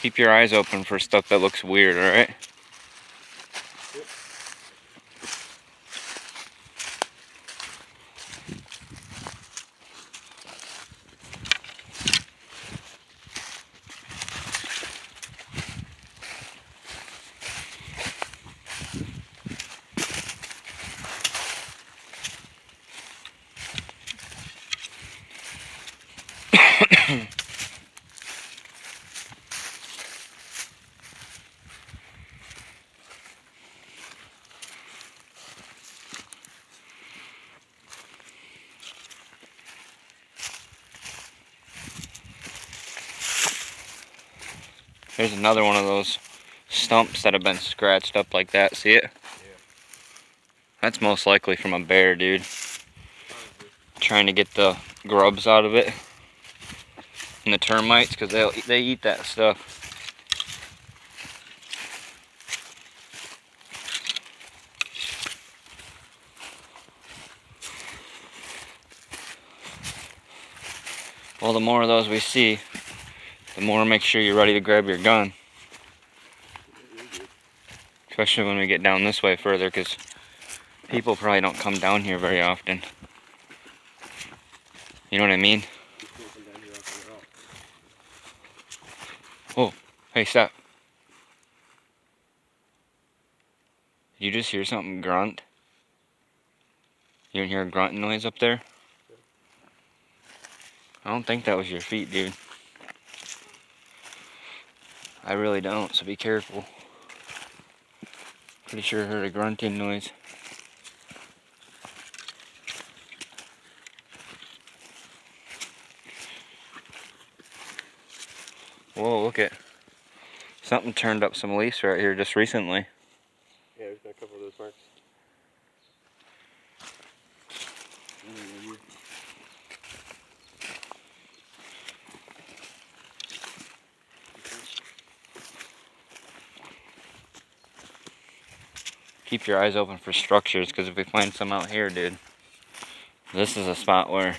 Keep your eyes open for stuff that looks weird, alright? There's another one of those stumps that have been scratched up like that. See it? Yeah. That's most likely from a bear, dude. Trying to get the grubs out of it. And the termites, because they eat that stuff. Well, the more of those we see, the more make sure you're ready to grab your gun. Especially when we get down this way further, because people probably don't come down here very often. You know what I mean? Oh, hey, stop. Did you just hear something grunt? You didn't hear a grunting noise up there? I don't think that was your feet, dude. I really don't, so be careful. Pretty sure I heard a grunting noise. Whoa, look at something turned up some leaves right here just recently. Yeah, there's been a couple of those marks. Keep your eyes open for structures, because if we find some out here, dude, this is a spot where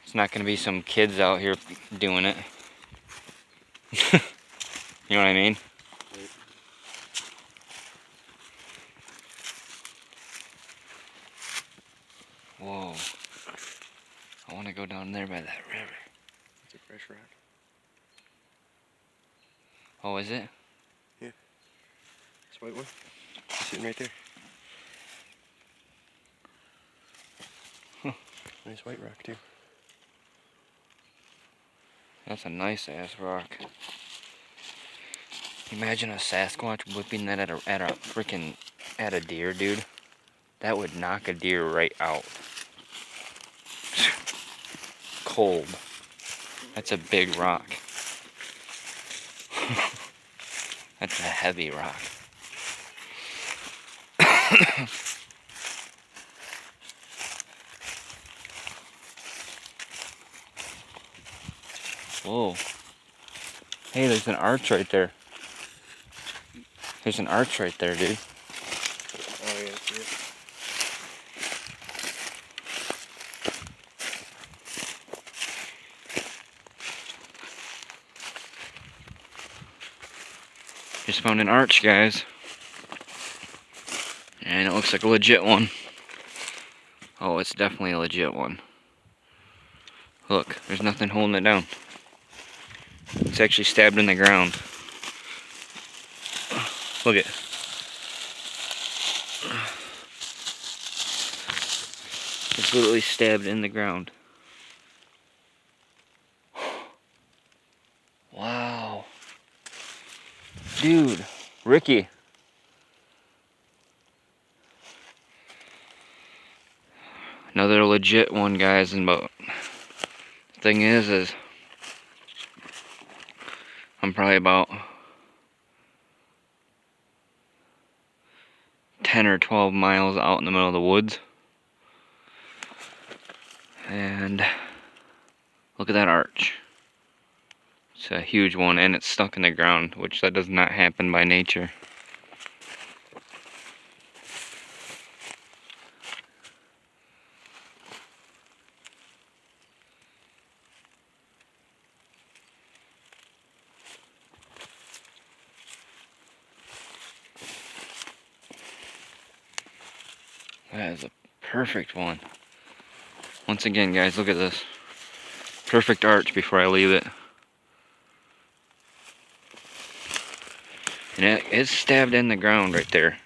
it's not going to be some kids out here doing it. You know what I mean? Right. Whoa. I want to go down there by that river. It's a fresh rock. Oh, is it? Yeah. This white one. It's sitting right there. Huh. Nice white rock, too. That's a nice ass rock. Imagine a Sasquatch whipping that at a freaking deer, dude. That would knock a deer right out. Cold. That's a big rock. That's a heavy rock. Whoa. Hey, there's an arch right there. There's an arch right there, dude. Oh, yeah, I see it. Just found an arch, guys. And it looks like a legit one. Oh, it's definitely a legit one. Look, there's nothing holding it down. It's actually stabbed in the ground. Look at it. It's literally stabbed in the ground. Wow. Dude, Ricky. Another legit one, guys. And but the thing is I'm probably about 10 or 12 miles out in the middle of the woods. And look at that arch. It's a huge one, and it's stuck in the ground, which that does not happen by nature. That is a perfect one. Once again, guys, look at this. Perfect arch before I leave it. And it's stabbed in the ground right there.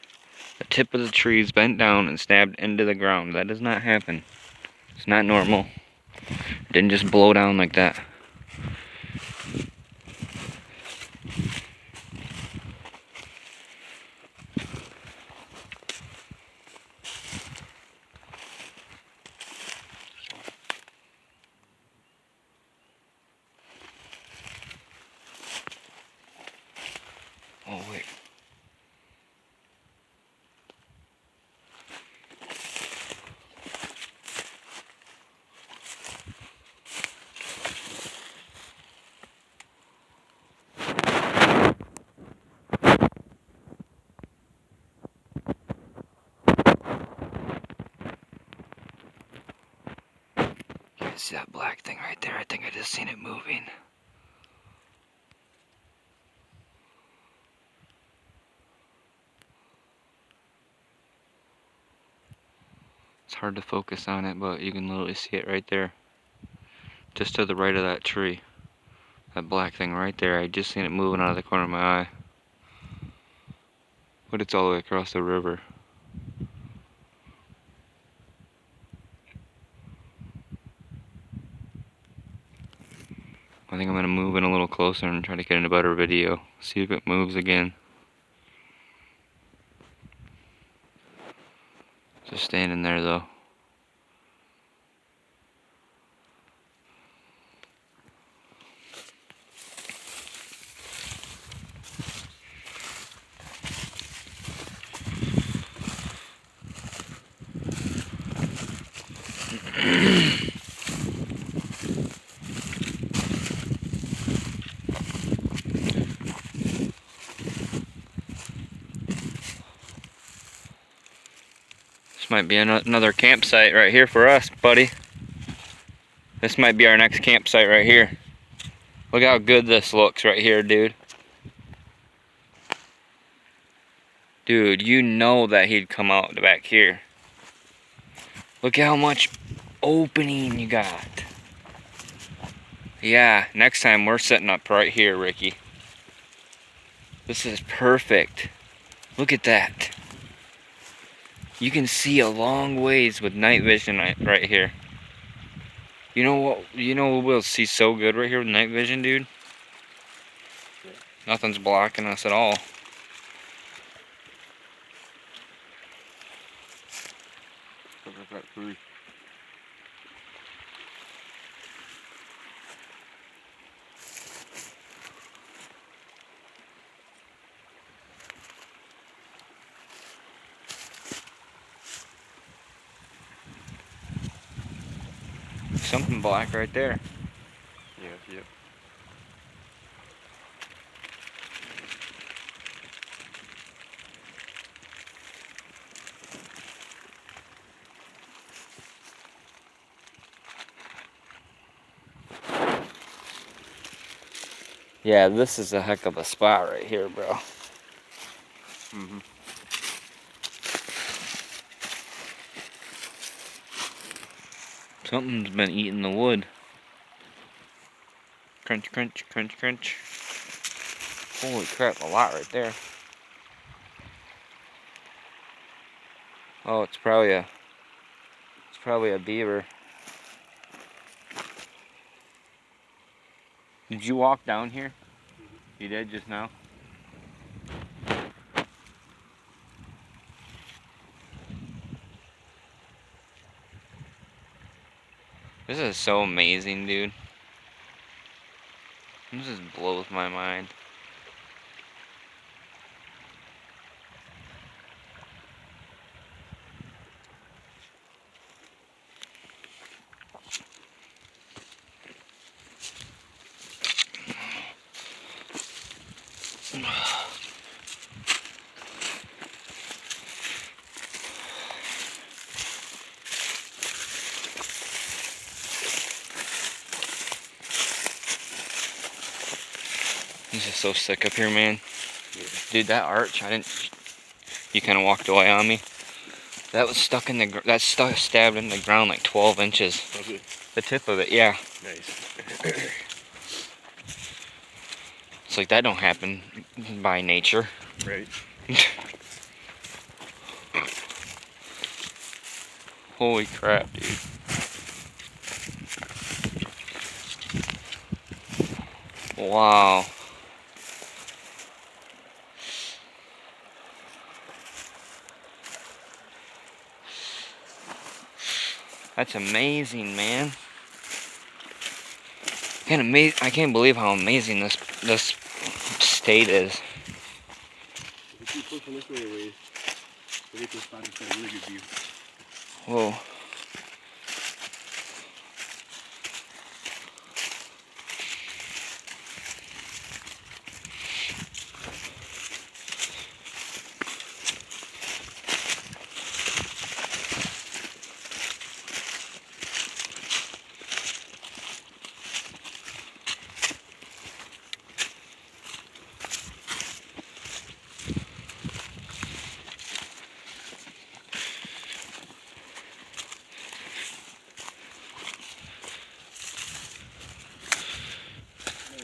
The tip of the tree is bent down and stabbed into the ground. That does not happen. It's not normal. It didn't just blow down like that. Oh, wait. You can see that black thing right there. I think I just seen it moving. It's hard to focus on it, but you can literally see it right there. Just to the right of that tree. That black thing right there. I just seen it moving out of the corner of my eye. But it's all the way across the river. I think I'm gonna move in a little closer and try to get in a better video. See if it moves again. Just standing there though. This might be another campsite right here for us, buddy. This might be our next campsite right here. Look how good this looks right here, dude. Dude, you know that he'd come out back here. Look how much opening you got. Yeah, next time we're setting up right here, Ricky. This is perfect. Look at that. You can see a long ways with night vision right here. You know what? You know what we'll see so good right here with night vision, dude? Yeah. Nothing's blocking us at all. Look at that tree. Something black right there. Yeah, yep. Yeah, this is a heck of a spot right here, bro. Mm-hmm. Something's been eating the wood. Crunch, crunch, crunch, crunch. Holy crap, a lot right there. Oh, it's probably a beaver. Did you walk down here? You did just now? This is so amazing, dude. This just blows my mind. This is so sick up here, man. Yeah. Dude, that arch, you kind of walked away on me. That was stuck in the that's stuck stabbed in the ground like 12 inches. Was it? The tip of it, yeah. Nice. It's like that don't happen by nature. Right. Holy crap, dude. Wow. That's amazing, man. I can't believe how amazing this state is. If you keep pushing this way a ways, we'll get this spot that's got a really good view. Whoa.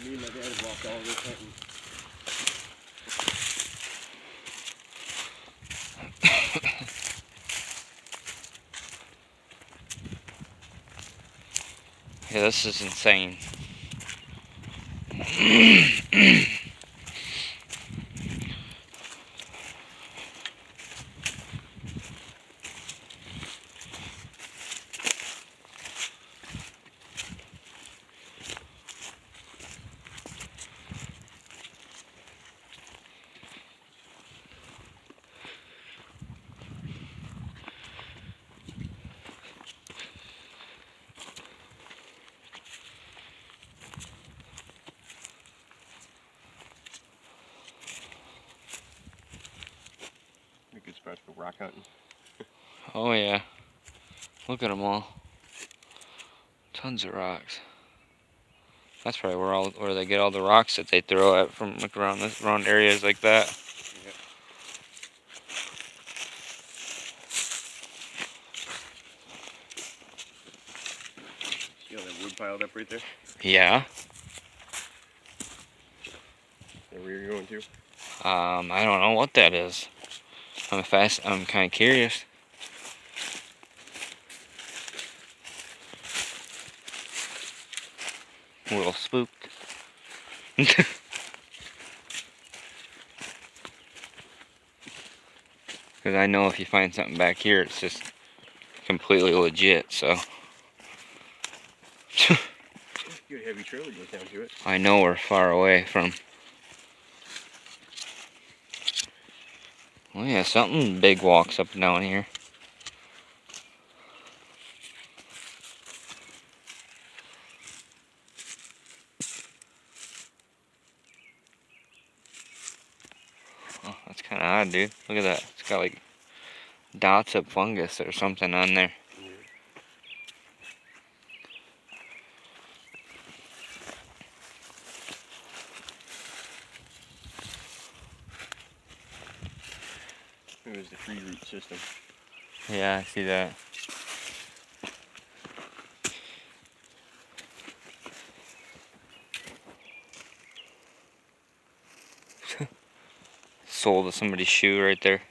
Me and my dad have walked all this hunting. Yeah, this is insane. A good spot for rock hunting. Oh yeah. Look at them all. Tons of rocks. That's probably where they get all the rocks that they throw at from like around areas like that. Yeah. See all that wood piled up right there? Yeah. Is that where you're going to? I don't know what that is. I'm kind of curious. A little spooked. Because I know if you find something back here, it's just completely legit, so. Good heavy trail that goes down to it. I know we're far away from. Oh yeah, something big walks up and down here. Oh, that's kind of odd, dude. Look at that. It's got like dots of fungus or something on there. It was the tree root system. Yeah, I see that. Sole of somebody's shoe right there.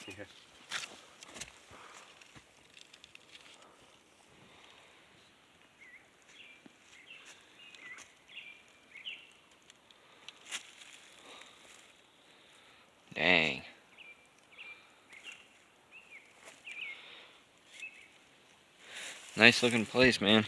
Yeah. Dang. Nice looking place, man.